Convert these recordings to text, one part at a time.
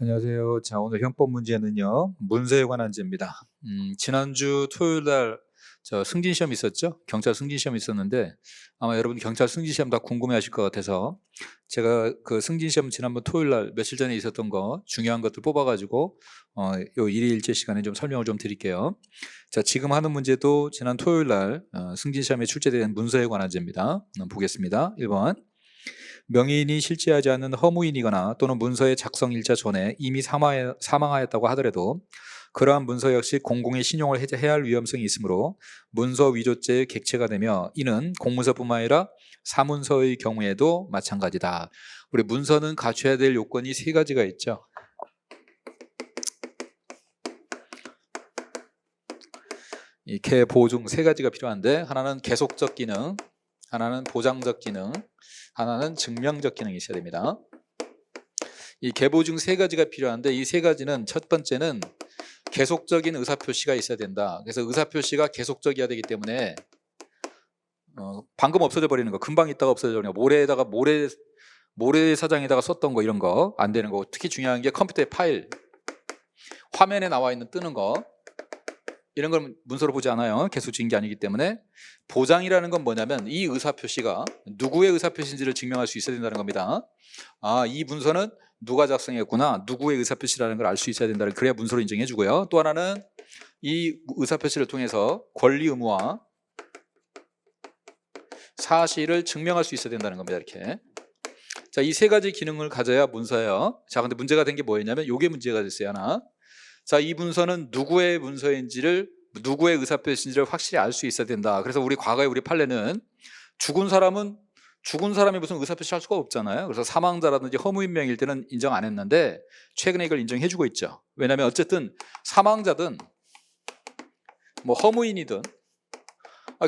안녕하세요. 자, 오늘 형법 문제는요, 문서에 관한 문제입니다. 지난주 토요일 날 승진 시험 있었죠? 경찰 승진 시험 있었는데 아마 여러분 경찰 승진 시험 다 궁금해 하실 것 같아서 제가 그 승진 시험 지난번 토요일 날 며칠 전에 있었던 거 중요한 것들 뽑아가지고 요 일일제 시간에 좀 설명을 좀 드릴게요. 자, 지금 하는 문제도 지난 토요일 날 승진 시험에 출제된 문서에 관한 문제입니다. 보겠습니다. 1번. 명의인이 실제하지 않는 허무인이거나 또는 문서의 작성일자 전에 이미 사망하였다고 하더라도 그러한 문서 역시 공공의 신용을 해야 할 위험성이 있으므로 문서 위조죄의 객체가 되며 이는 공문서뿐만 아니라 사문서의 경우에도 마찬가지다. 우리 문서는 갖춰야 될 요건이 세 가지가 있죠. 이 개보중 세 가지가 필요한데 하나는 계속적 기능, 하나는 보장적 기능, 하나는 증명적 기능이 있어야 됩니다. 이 계보중 세 가지가 필요한데 이 세 가지는 첫 번째는 계속적인 의사표시가 있어야 된다. 그래서 의사표시가 계속적이어야 되기 때문에 방금 없어져 버리는 거, 금방 있다가 없어져 버리는 거, 모래에다가 모래사장에다가 썼던 거 이런 거 안 되는 거. 특히 중요한 게 컴퓨터의 파일, 화면에 나와 있는 뜨는 거 이런 걸 문서로 보지 않아요. 계속적인 게 아니기 때문에. 보장이라는 건 뭐냐면 이 의사표시가 누구의 의사표시인지를 증명할 수 있어야 된다는 겁니다. 아, 이 문서는 누가 작성했구나, 누구의 의사표시라는 걸 알 수 있어야 된다는, 그래야 문서로 인정해 주고요. 또 하나는 이 의사표시를 통해서 권리 의무와 사실을 증명할 수 있어야 된다는 겁니다. 이렇게. 자, 이 세 가지 기능을 가져야 문서예요. 자, 근데 문제가 된 게 뭐였냐면 요게 문제가 됐어요. 하나. 자, 이 문서는 누구의 문서인지를, 누구의 의사표시인지를 확실히 알 수 있어야 된다. 그래서 우리 과거에 우리 판례는 죽은 사람이 무슨 의사표시 할 수가 없잖아요. 그래서 사망자라든지 허무인 명일 때는 인정 안 했는데 최근에 이걸 인정해주고 있죠. 왜냐하면 어쨌든 사망자든 뭐 허무인이든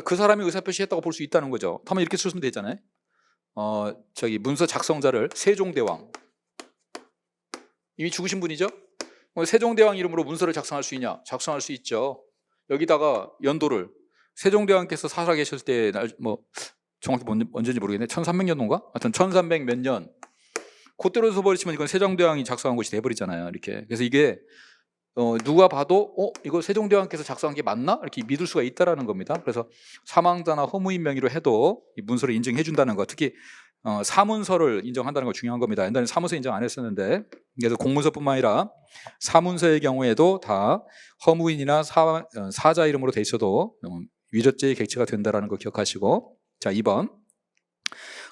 그 사람이 의사표시 했다고 볼 수 있다는 거죠. 한번 이렇게 쓰면 되잖아요. 문서 작성자를 세종대왕, 이미 죽으신 분이죠. 세종대왕 이름으로 문서를 작성할 수 있냐? 작성할 수 있죠. 여기다가 연도를 세종대왕께서 살아계실 때 정확히 언제인지 모르겠네. 1300년도인가? 하여튼 1300 몇 년 그때로 써버리시면 이건 세종대왕이 작성한 것이 돼버리잖아요. 이렇게. 그래서 이게 누가 봐도 이거 세종대왕께서 작성한 게 맞나? 이렇게 믿을 수가 있다라는 겁니다. 그래서 사망자나 허무인 명의로 해도 이 문서를 인정해 준다는 거, 특히 사문서를 인정한다는 거 중요한 겁니다. 옛날에 사문서 인정 안 했었는데, 그래서 공문서뿐만 아니라 사문서의 경우에도 다 허무인이나 사자 이름으로 돼 있어도 위조죄의 객체가 된다는 거 기억하시고. 자, 2번.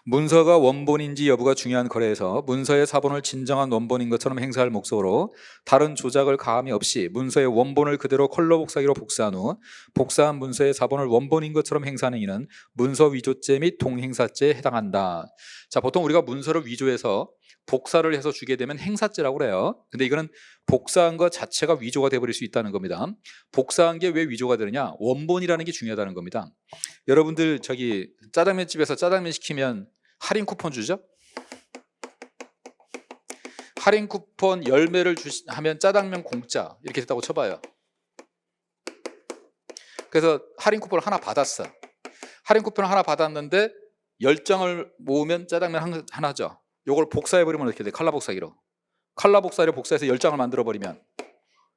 문서가 원본인지 여부가 중요한 거래에서 문서의 사본을 진정한 원본인 것처럼 행사할 목적으로 다른 조작을 가함이 없이 문서의 원본을 그대로 컬러 복사기로 복사한 후 복사한 문서의 사본을 원본인 것처럼 행사하는 이는 문서 위조죄 및 동행사죄에 해당한다. 자, 보통 우리가 문서를 위조해서 복사를 해서 주게 되면 행사죄라고 그래요. 근데 이거는 복사한 것 자체가 위조가 돼버릴 수 있다는 겁니다. 복사한 게 왜 위조가 되느냐? 원본이라는 게 중요하다는 겁니다. 여러분들 짜장면 집에서 짜장면 시키면 할인 쿠폰 주죠? 할인 쿠폰 10매를 하면 짜장면 공짜 이렇게 됐다고 쳐봐요. 그래서 할인 쿠폰을 하나 받았어. 할인 쿠폰을 하나 받았는데 10장을 모으면 짜장면 하나죠. 이걸 복사해버리면 어떻게 돼? 칼라 복사기로. 칼라 복사기로 복사해서 10장을 만들어버리면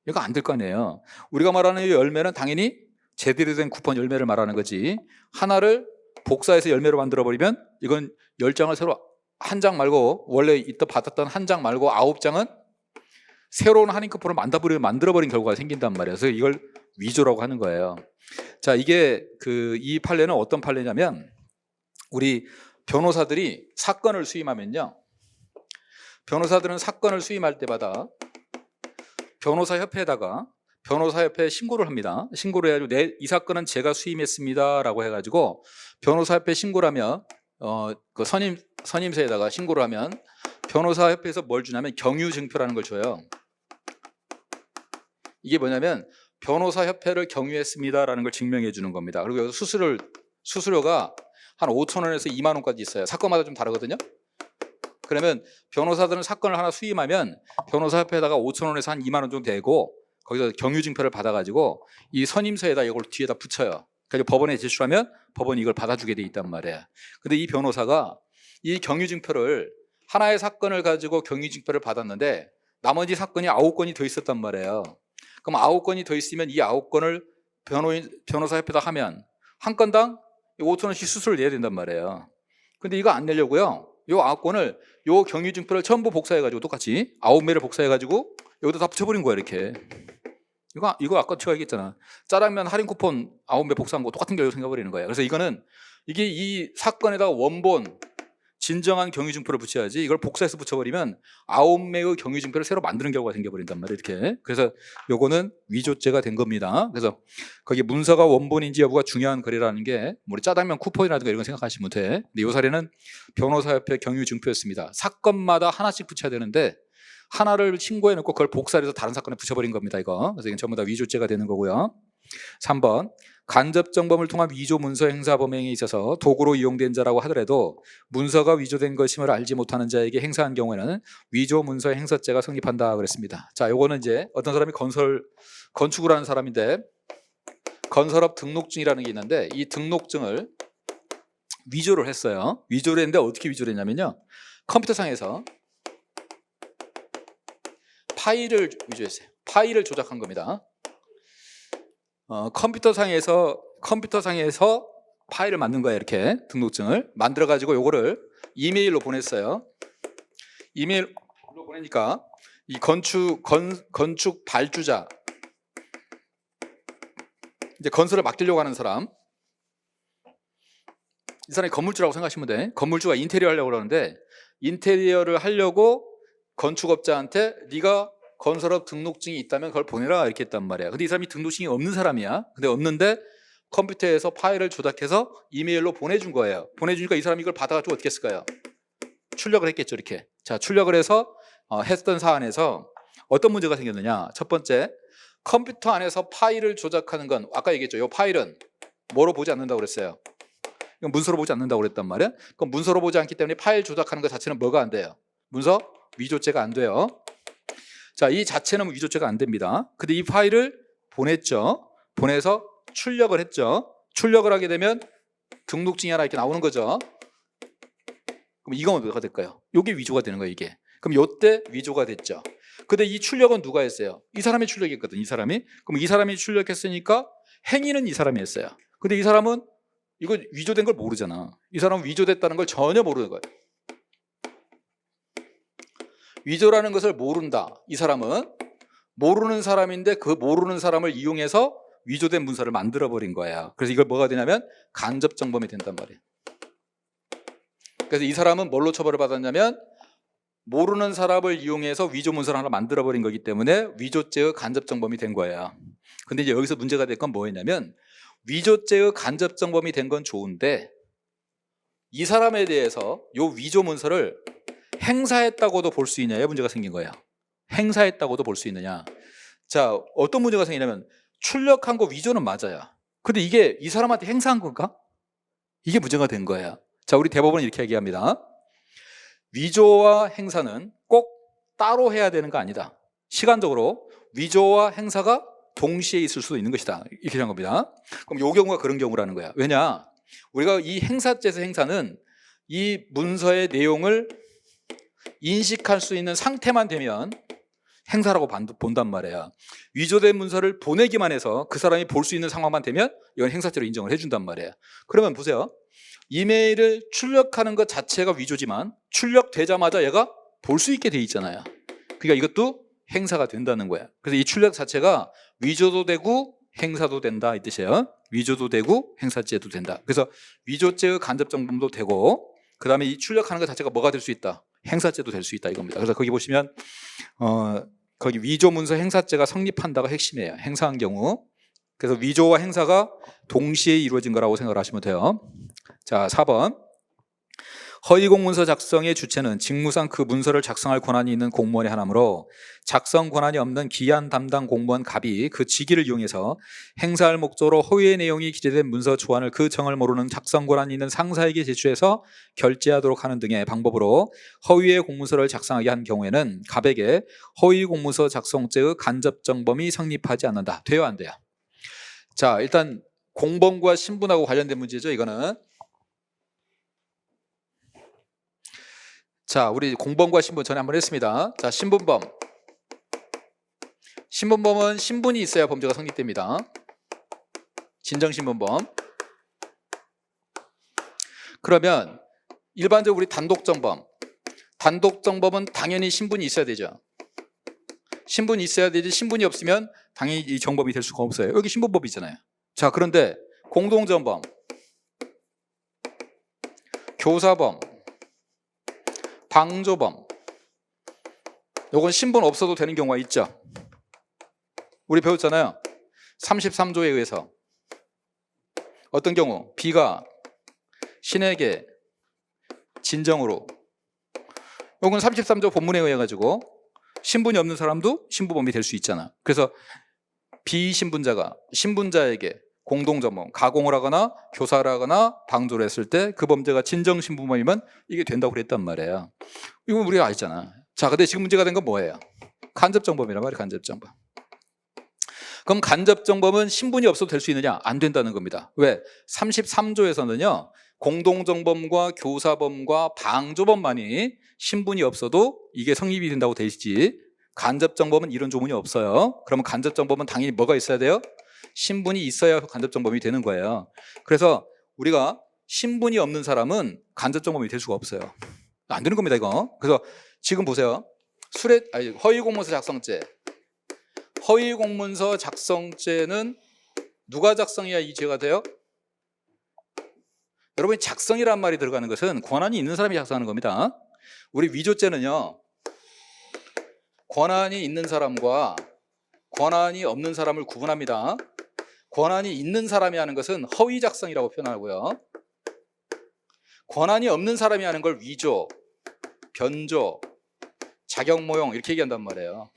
이거 안 될 거 아니에요. 우리가 말하는 이 열매는 당연히 제대로 된 쿠폰 열매를 말하는 거지, 하나를 복사해서 열매로 만들어버리면 이건 10장을 새로 한 장 말고 원래 이때 받았던 한 장 말고 9장은 새로운 할인 쿠폰을 만들어버린 결과가 생긴단 말이에요. 그래서 이걸 위조라고 하는 거예요. 자, 이게 이 판례는 어떤 판례냐면, 우리 변호사들이 사건을 수임하면요, 변호사들은 사건을 수임할 때마다 변호사협회에 신고를 합니다. 신고를 해가지고 이 사건은 제가 수임했습니다 라고 해가지고 변호사협회에 신고를 하면 그 선임서에다가 신고를 하면 변호사협회에서 뭘 주냐면 경유증표라는 걸 줘요. 이게 뭐냐면 변호사협회를 경유했습니다라는 걸 증명해 주는 겁니다. 그리고 여기서 수수료가 한 5,000원에서 2만 원까지 있어요. 사건마다 좀 다르거든요. 그러면 변호사들은 사건을 하나 수임하면 변호사협회에다가 5,000원에서 한 2만 원 정도 되고 거기서 경유증표를 받아가지고 이 선임서에다 이걸 뒤에다 붙여요. 그래서 법원에 제출하면 법원이 이걸 받아주게 돼 있단 말이에요. 근데 이 변호사가 이 경유증표를, 하나의 사건을 가지고 경유증표를 받았는데 나머지 사건이 9건이 더 있었단 말이에요. 그럼 9건이 더 있으면 이 9건을 변호사 협회에다 하면 한 건당 5,000원씩 수수료를 내야 된단 말이에요. 근데 이거 안 내려고요. 요 9건을 요 경유증표를 전부 복사해가지고 똑같이 9매를 복사해가지고 여기다 다 붙여버린 거야 이렇게. 이거 아까 제가 얘기했잖아. 짜장면 할인 쿠폰 9매 복사한 거 똑같은 결과 생겨버리는 거예요. 그래서 이게 이 사건에다가 원본 진정한 경유증표를 붙여야지 이걸 복사해서 붙여버리면 9매의 경유증표를 새로 만드는 경우가 생겨버린단 말이에요 이렇게. 그래서 요거는 위조죄가 된 겁니다. 그래서 거기 문서가 원본인지 여부가 중요한 거래라는 게 우리 짜장면 쿠폰이라든가 이런 거 생각하시면 돼. 근데 이 사례는 변호사협회 경유증표였습니다. 사건마다 하나씩 붙여야 되는데 하나를 신고해 놓고 그걸 복사해서 다른 사건에 붙여버린 겁니다 이거. 그래서 이건 전부 다 위조죄가 되는 거고요. 3번 간접정범을 통한 위조 문서 행사 범행에 있어서 도구로 이용된 자라고 하더라도 문서가 위조된 것임을 알지 못하는 자에게 행사한 경우에는 위조 문서 행사죄가 성립한다 그랬습니다. 자, 요거는 이제 어떤 사람이 건축을 하는 사람인데 건설업 등록증이라는 게 있는데 이 등록증을 위조를 했어요. 위조를 했는데 어떻게 위조를 했냐면요. 컴퓨터상에서 파일을 위조했어요. 파일을 조작한 겁니다. 컴퓨터상에서 파일을 만든 거예요. 이렇게 등록증을 만들어 가지고 요거를 이메일로 보냈어요. 이메일로 보내니까 이 건축 발주자, 이제 건설을 맡기려고 하는 사람, 이 사람이 건물주라고 생각하시면 돼. 건물주가 인테리어 하려고 그러는데 인테리어를 하려고 건축업자한테 네가 건설업 등록증이 있다면 그걸 보내라 이렇게 했단 말이야. 근데 이 사람이 등록증이 없는 사람이야. 근데 없는데 컴퓨터에서 파일을 조작해서 이메일로 보내준 거예요. 보내주니까 이 사람이 이걸 받아가지고 어떻게 했을까요? 출력을 했겠죠 이렇게. 자, 출력을 해서 했던 사안에서 어떤 문제가 생겼느냐. 첫 번째, 컴퓨터 안에서 파일을 조작하는 건 아까 얘기했죠. 이 파일은 뭐로 보지 않는다고 그랬어요? 이건 문서로 보지 않는다고 그랬단 말이야. 그럼 문서로 보지 않기 때문에 파일 조작하는 것 자체는 뭐가 안 돼요? 문서 위조죄가 안 돼요. 자, 이 자체는 위조죄가 안 됩니다. 근데 이 파일을 보냈죠. 보내서 출력을 했죠. 출력을 하게 되면 등록증이 하나 이렇게 나오는 거죠. 그럼 이건 뭐가 될까요? 이게 위조가 되는 거예요 이게. 그럼 이때 위조가 됐죠. 근데 이 출력은 누가 했어요? 이 사람이 출력했거든. 이 사람이. 그럼 이 사람이 출력했으니까 행위는 이 사람이 했어요. 근데 이 사람은 이거 위조된 걸 모르잖아. 이 사람은 위조됐다는 걸 전혀 모르는 거예요. 위조라는 것을 모른다. 이 사람은 모르는 사람인데 그 모르는 사람을 이용해서 위조된 문서를 만들어버린 거야. 그래서 이걸 뭐가 되냐면 간접정범이 된단 말이에요. 그래서 이 사람은 뭘로 처벌을 받았냐면 모르는 사람을 이용해서 위조 문서를 하나 만들어버린 거기 때문에 위조죄의 간접정범이 된 거야. 근데 이제 여기서 문제가 될 건 뭐였냐면 위조죄의 간접정범이 된 건 좋은데 이 사람에 대해서 이 위조 문서를 행사했다고도 볼 수 있냐에 문제가 생긴 거예요. 행사했다고도 볼 수 있느냐. 자, 어떤 문제가 생기냐면 출력한 거 위조는 맞아요. 근데 이게 이 사람한테 행사한 건가? 이게 문제가 된 거예요. 자, 우리 대법원은 이렇게 얘기합니다. 위조와 행사는 꼭 따로 해야 되는 거 아니다. 시간적으로 위조와 행사가 동시에 있을 수도 있는 것이다. 이렇게 한 겁니다. 그럼 이 경우가 그런 경우라는 거야. 왜냐? 우리가 이 행사죄에서 행사는 이 문서의 내용을 인식할 수 있는 상태만 되면 행사라고 본단 말이야. 위조된 문서를 보내기만 해서 그 사람이 볼 수 있는 상황만 되면 이건 행사죄로 인정을 해준단 말이야. 그러면 보세요. 이메일을 출력하는 것 자체가 위조지만 출력되자마자 얘가 볼 수 있게 돼 있잖아요. 그러니까 이것도 행사가 된다는 거야. 그래서 이 출력 자체가 위조도 되고 행사도 된다 이 뜻이에요. 위조도 되고 행사죄도 된다. 그래서 위조죄의 간접정범도 되고 그 다음에 이 출력하는 것 자체가 뭐가 될 수 있다? 행사죄도 될 수 있다 이겁니다. 그래서 거기 보시면 거기 위조 문서 행사죄가 성립한다가 핵심이에요. 행사한 경우. 그래서 위조와 행사가 동시에 이루어진 거라고 생각을 하시면 돼요. 자, 4번. 허위 공문서 작성의 주체는 직무상 그 문서를 작성할 권한이 있는 공무원에 한하므로 작성 권한이 없는 기한 담당 공무원 갑이 그 직위를 이용해서 행사할 목적으로 허위의 내용이 기재된 문서 초안을 그 정을 모르는 작성 권한이 있는 상사에게 제출해서 결제하도록 하는 등의 방법으로 허위의 공문서를 작성하게 한 경우에는 갑에게 허위 공문서 작성죄의 간접정범이 성립하지 않는다. 돼요, 안 돼요? 자, 일단 공범과 신분하고 관련된 문제죠. 이거는. 자, 우리 공범과 신분 전에 한번 했습니다. 자, 신분범. 신분범은 신분이 있어야 범죄가 성립됩니다. 진정신분범. 그러면 일반적으로 우리 단독정범. 단독정범은 당연히 신분이 있어야 되죠. 신분이 있어야 되지 신분이 없으면 당연히 이 정범이 될 수가 없어요. 여기 신분법이잖아요. 자, 그런데 공동정범, 교사범, 방조범, 요건 신분 없어도 되는 경우가 있죠. 우리 배웠잖아요. 33조에 의해서 어떤 경우 B가 신에게 진정으로, 요건 33조 본문에 의해 가지고 신분이 없는 사람도 신부범이 될 수 있잖아. 그래서 비신분자가 신분자에게 공동정범, 가공을 하거나 교사를 하거나 방조를 했을 때 그 범죄가 진정신부범이면 이게 된다고 그랬단 말이에요. 이건 우리가 알잖아. 자, 근데 지금 문제가 된 건 뭐예요? 간접정범이란 말이에요. 간접정범. 그럼 간접정범은 신분이 없어도 될 수 있느냐? 안 된다는 겁니다. 왜? 33조에서는요 공동정범과 교사범과 방조범만이 신분이 없어도 이게 성립이 된다고 돼 있지, 간접정범은 이런 조문이 없어요. 그러면 간접정범은 당연히 뭐가 있어야 돼요? 신분이 있어야 간접정범이 되는 거예요. 그래서 우리가 신분이 없는 사람은 간접정범이 될 수가 없어요. 안 되는 겁니다, 이거. 그래서 지금 보세요. 허위공문서 작성죄. 허위공문서 작성죄는 누가 작성해야 이 죄가 돼요? 여러분이 작성이란 말이 들어가는 것은 권한이 있는 사람이 작성하는 겁니다. 우리 위조죄는요 권한이 있는 사람과 권한이 없는 사람을 구분합니다. 권한이 있는 사람이 하는 것은 허위 작성이라고 표현하고요, 권한이 없는 사람이 하는 걸 위조, 변조, 자격모용 이렇게 얘기한단 말이에요.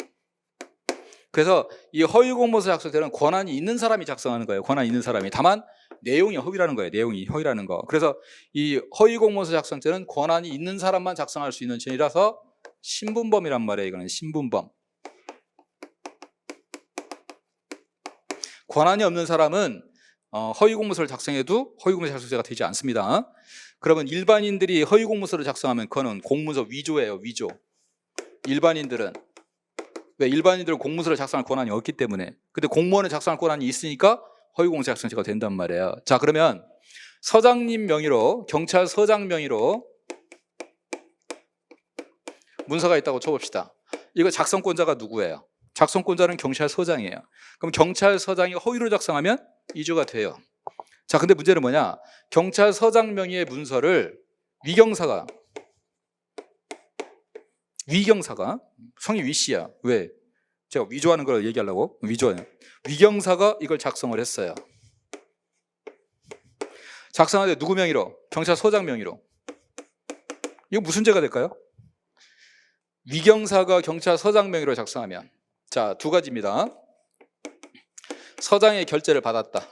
그래서 이 허위공문서 작성죄는 권한이 있는 사람이 작성하는 거예요. 권한이 있는 사람이. 다만 내용이 허위라는 거예요. 내용이 허위라는 거. 그래서 이 허위공문서 작성죄는 권한이 있는 사람만 작성할 수 있는 죄라서 신분범이란 말이에요. 이거는 신분범. 권한이 없는 사람은 허위공문서를 작성해도 허위공문서 작성죄가 되지 않습니다. 그러면 일반인들이 허위공문서를 작성하면 그거는 공문서 위조예요. 위조. 일반인들은 왜? 일반인들은 공문서를 작성할 권한이 없기 때문에. 근데 공무원을 작성할 권한이 있으니까 허위공문서 작성죄가 된단 말이에요. 자, 그러면 서장님 명의로, 경찰서장 명의로 문서가 있다고 쳐봅시다. 이거 작성권자가 누구예요? 작성권자는 경찰서장이에요. 그럼 경찰서장이 허위로 작성하면 이주가 돼요. 자, 근데 문제는 뭐냐? 경찰서장 명의의 문서를 위경사가 성이 위씨야. 왜? 제가 위조하는 걸 얘기하려고. 위조해요. 위경사가 이걸 작성을 했어요. 작성하는데 누구 명의로? 경찰서장 명의로. 이거 무슨 죄가 될까요? 위경사가 경찰서장 명의로 작성하면, 자, 두 가지입니다. 서장의 결재를 받았다.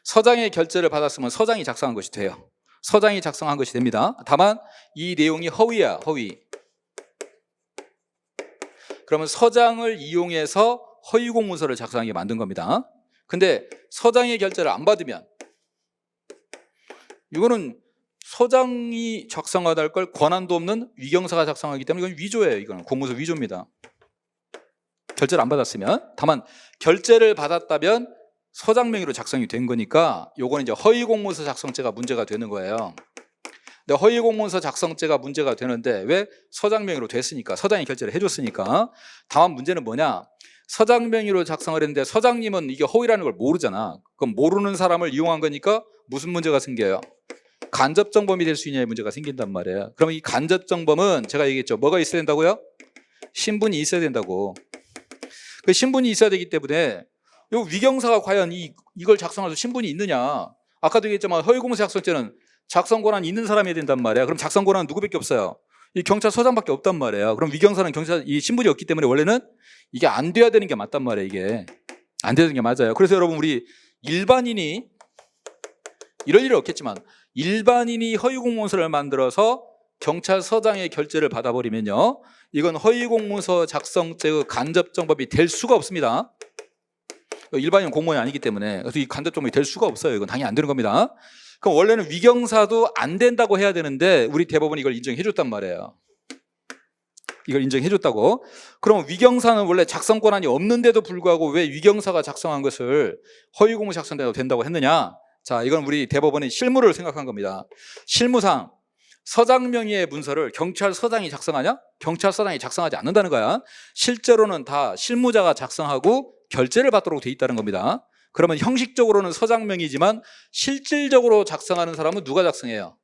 서장의 결재를 받았으면 서장이 작성한 것이 돼요. 서장이 작성한 것이 됩니다. 다만 이 내용이 허위야. 허위. 그러면 서장을 이용해서 허위공문서를 작성하게 만든 겁니다. 근데 서장의 결재를 안 받으면 이거는 서장이 작성하다 할 걸 권한도 없는 위경사가 작성하기 때문에 이건 위조예요. 이거는 공문서 위조입니다. 결재를 안 받았으면. 다만 결재를 받았다면 서장 명의로 작성이 된 거니까 요거는 이제 허위공문서 작성죄가 문제가 되는 거예요. 근데 허위공문서 작성죄가 문제가 되는데 왜? 서장 명의로 됐으니까, 서장이 결재를 해줬으니까. 다만 문제는 뭐냐? 서장 명의로 작성을 했는데 서장님은 이게 허위라는 걸 모르잖아. 그럼 모르는 사람을 이용한 거니까 무슨 문제가 생겨요? 간접정범이 될 수 있냐의 문제가 생긴단 말이에요. 그러면 이 간접정범은 제가 얘기했죠. 뭐가 있어야 된다고요? 신분이 있어야 된다고. 그 신분이 있어야 되기 때문에 요 위경사가 과연 이걸 작성할 수 신분이 있느냐? 아까도 얘기했지만 허위공문서 작성죄는 작성 권한이 있는 사람이 된단 말이야. 그럼 작성 권한은 누구밖에 없어요? 이 경찰서장밖에 없단 말이에요. 그럼 위경사는 이 신분이 없기 때문에 원래는 이게 안 돼야 되는 게 맞단 말이에요. 이게 안 되는 게 맞아요. 그래서 여러분 우리 일반인이 이럴 일은 없겠지만 일반인이 허위공문서를 만들어서 경찰서장의 결재를 받아버리면요, 이건 허위공문서 작성죄의 간접정범이 될 수가 없습니다. 일반인 공무원이 아니기 때문에. 그래서 이 간접정범이 될 수가 없어요. 이건 당연히 안 되는 겁니다. 그럼 원래는 위경사도 안 된다고 해야 되는데 우리 대법원이 이걸 인정해 줬단 말이에요. 이걸 인정해줬다고. 그럼 위경사는 원래 작성 권한이 없는데도 불구하고 왜 위경사가 작성한 것을 허위공무 작성돼도 된다고 했느냐? 자, 이건 우리 대법원의 실무를 생각한 겁니다. 실무상 서장 명의의 문서를 경찰서장이 작성하냐? 경찰서장이 작성하지 않는다는 거야. 실제로는 다 실무자가 작성하고 결재를 받도록 돼 있다는 겁니다. 그러면 형식적으로는 서장 명의지만 실질적으로 작성하는 사람은 누가 작성해요?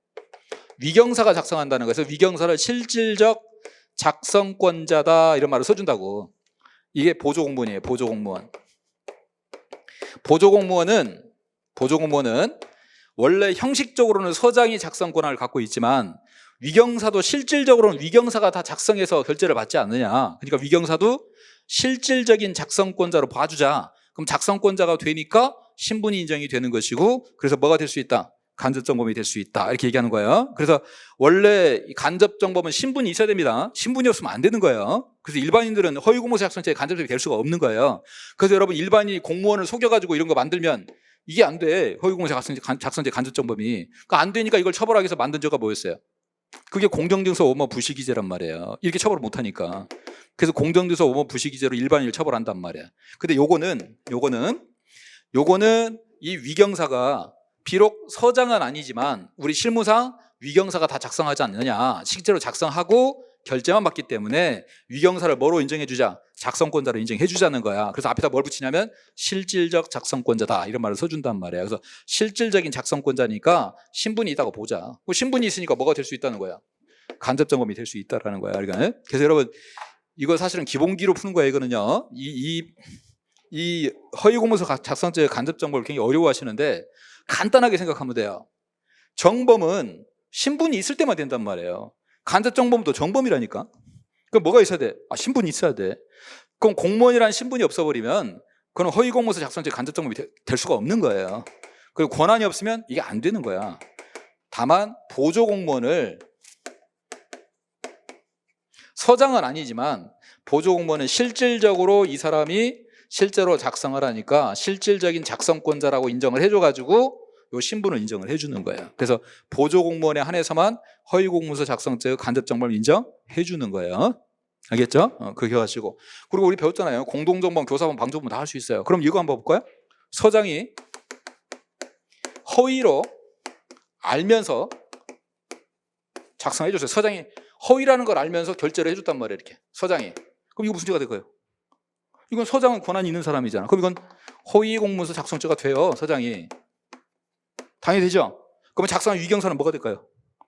위경사가 작성한다는 거예요. 그래서 위경사를 실질적 작성권자다 이런 말을 써준다고. 이게 보조공무원이에요. 보조공무원. 보조공무원은 원래 형식적으로는 서장이 작성 권한을 갖고 있지만 위경사도 실질적으로는 위경사가 다 작성해서 결재를 받지 않느냐. 그러니까 위경사도 실질적인 작성권자로 봐주자. 그럼 작성권자가 되니까 신분이 인정이 되는 것이고, 그래서 뭐가 될 수 있다? 간접정범이 될 수 있다 이렇게 얘기하는 거예요. 그래서 원래 간접정범은 신분이 있어야 됩니다. 신분이 없으면 안 되는 거예요. 그래서 일반인들은 허위공무서 작성죄에 간접정범이 될 수가 없는 거예요. 그래서 여러분 일반인이 공무원을 속여가지고 이런 거 만들면 이게 안 돼. 허위공무서 작성죄 간접정범이. 그러니까 안 되니까 이걸 처벌하기 위해서 만든 죄가 뭐였어요? 그게 공정증서 오모 부실기재란 말이에요. 이렇게 처벌을 못하니까. 그래서 공정증서 오모 부실기재로 일반인을 처벌한단 말이야. 근데 요거는 이 위경사가 비록 서장은 아니지만 우리 실무상 위경사가 다 작성하지 않느냐. 실제로 작성하고 결재만 받기 때문에 위경사를 뭐로 인정해주자? 작성권자로 인정해주자는 거야. 그래서 앞에다 뭘 붙이냐면 실질적 작성권자다 이런 말을 써준단 말이야. 그래서 실질적인 작성권자니까 신분이 있다고 보자. 신분이 있으니까 뭐가 될 수 있다는 거야? 간접정범이 될 수 있다는 거야. 그러니까 그래서 여러분 이거 사실은 기본기로 푸는 거예요. 이거는요. 이 허위공무서 작성죄 간접정범을 굉장히 어려워하시는데 간단하게 생각하면 돼요. 정범은 신분이 있을 때만 된단 말이에요. 간접정범도 정범이라니까. 그럼 뭐가 있어야 돼? 신분이 있어야 돼. 그럼 공무원이라는 신분이 없어버리면 그건 허위공무서 작성죄 간접정범이 될 수가 없는 거예요. 그리고 권한이 없으면 이게 안 되는 거야. 다만 보조공무원을 서장은 아니지만 보조공무원은 실질적으로 이 사람이 실제로 작성을 하니까 실질적인 작성권자라고 인정을 해줘가지고 요 신분을 인정을 해주는 거예요. 그래서 보조공무원에 한해서만 허위공무서 작성죄의 간접정범을 인정해주는 거예요. 알겠죠? 그거 기억하시고. 그리고 우리 배웠잖아요. 공동정범, 교사범, 방조범 다 할 수 있어요. 그럼 이거 한번 볼까요? 서장이 허위로 알면서 작성해줬어요. 서장이 허위라는 걸 알면서 결재를 해줬단 말이에요. 이렇게 서장이. 그럼 이거 무슨 죄가 될까요? 이건 서장은 권한이 있는 사람이잖아. 그럼 이건 허위공무서 작성죄가 돼요. 서장이. 당연히 되죠. 그러면 작성한 위경사는 뭐가 될까요?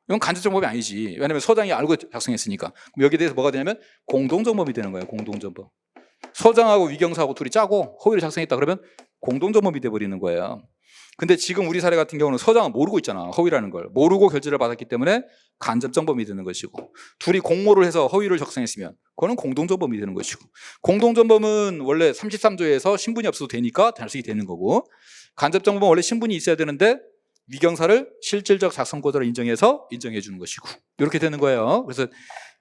이건 간접정범이 아니지. 왜냐하면 서장이 알고 작성했으니까. 그럼 여기에 대해서 뭐가 되냐면 공동정범이 되는 거예요. 공동정범. 서장하고 위경사하고 둘이 짜고 허위를 작성했다 그러면 공동정범이 돼버리는 거예요. 근데 지금 우리 사례 같은 경우는 서장은 모르고 있잖아. 허위라는 걸. 모르고 결재를 받았기 때문에 간접정범이 되는 것이고, 둘이 공모를 해서 허위를 작성했으면 그거는 공동정범이 되는 것이고, 공동정범은 원래 33조에서 신분이 없어도 되니까 달성이 되는 거고, 간접정범은 원래 신분이 있어야 되는데 위경사를 실질적 작성권자로 인정해서 인정해 주는 것이고, 이렇게 되는 거예요. 그래서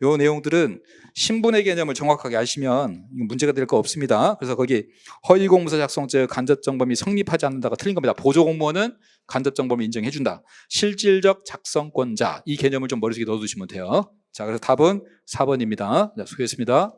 이 내용들은 신분의 개념을 정확하게 아시면 문제가 될 거 없습니다. 그래서 거기 허위공무서 작성죄 간접정범이 성립하지 않는다가 틀린 겁니다. 보조공무원은 간접정범을 인정해 준다. 실질적 작성권자, 이 개념을 좀 머릿속에 넣어두시면 돼요. 자, 그래서 답은 4번입니다. 자, 수고했습니다.